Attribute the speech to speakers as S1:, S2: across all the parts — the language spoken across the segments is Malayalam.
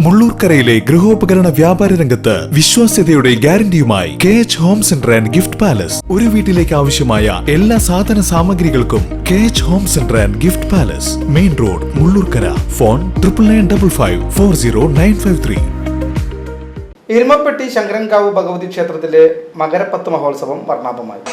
S1: മുള്ളൂർക്കരയിലെ ഗൃഹോപകരണ വ്യാപാര രംഗത്ത് വിശ്വാസ്യതയുടെ ഗ്യാരണ്ടിയുമായി KH home centre and gift palace. ഒരു വീട്ടിലേക്ക് ആവശ്യമായ എല്ലാ സാധന സാമഗ്രികൾക്കും KH home centre and gift palace, main road, Mullurkara. Phone 9955400953.
S2: Erumapetty Sankarankavu Bhagavathi ക്ഷേത്രത്തിലെ മകരപ്പത്ത് മഹോത്സവം വർണ്ണാഭമായി.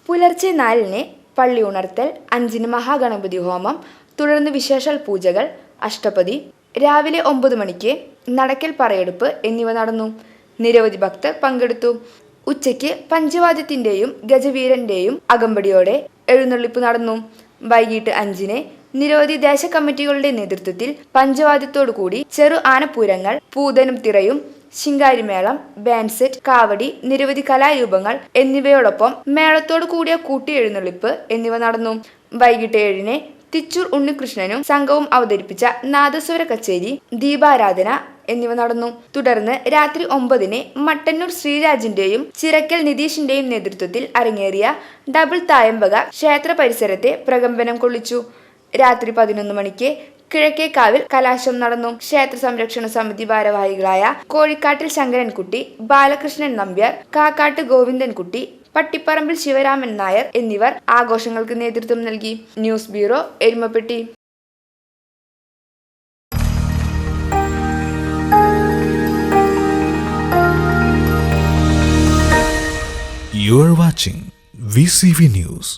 S3: പുലർച്ചെ 4-ന് പള്ളി ഉണർത്തൽ, 5-ന് മഹാഗണപതി ഹോമം, തുടർന്ന് വിശേഷാൽ പൂജകൾ, അഷ്ടപതി. രാവിലെ 9 മണിക്ക് നടക്കൽ പറയെടുപ്പ് എന്നിവ നടന്നു. നിരവധി ഭക്തർ പങ്കെടുത്തു. ഉച്ചയ്ക്ക് പഞ്ചവാദ്യത്തിന്റെയും ഗജവീരന്റെയും അകമ്പടിയോടെ എഴുന്നള്ളിപ്പ് നടന്നു. വൈകിട്ട് 5-ന് നിരവധി ദേശ കമ്മിറ്റികളുടെ നേതൃത്വത്തിൽ പഞ്ചവാദ്യത്തോടുകൂടി ചെറു ആനപ്പൂരങ്ങൾ, പൂതനും തിറയും, ശിങ്കാരിമേളം, ബാൻഡ് സെറ്റ്, കാവടി, നിരവധി കലാരൂപങ്ങൾ എന്നിവയോടൊപ്പം മേളത്തോടു കൂടിയ കൂട്ടിയെഴുന്നള്ളിപ്പ് എന്നിവ നടന്നു. വൈകിട്ട് 7-ന് തിച്ചൂർ ഉണ്ണികൃഷ്ണനും സംഘവും അവതരിപ്പിച്ച നാദസ്വര കച്ചേരി, ദീപാരാധന എന്നിവ നടന്നു. തുടർന്ന് രാത്രി 9-ന് മട്ടന്നൂർ ശ്രീരാജിന്റെയും ചിറക്കൽ നിതീഷിന്റെയും നേതൃത്വത്തിൽ അരങ്ങേറിയ ഡബിൾ തായമ്പക ക്ഷേത്ര പരിസരത്തെ പ്രകമ്പനം കൊള്ളിച്ചു. രാത്രി 11 മണിക്ക് കിഴക്കേക്കാവിൽ കലാശം നടന്നു. ക്ഷേത്ര സംരക്ഷണ സമിതി ഭാരവാഹികളായ കോഴിക്കാട്ടിൽ ശങ്കരൻകുട്ടി, ബാലകൃഷ്ണൻ നമ്പ്യാർ, കാക്കാട്ട് ഗോവിന്ദൻകുട്ടി, പട്ടിപ്പറമ്പിൽ ശിവരാമൻ നായർ എന്നിവർ ആഘോഷങ്ങൾക്ക് നേതൃത്വം നൽകി. News bureau, Erumappetty.
S1: You are watching VCV News.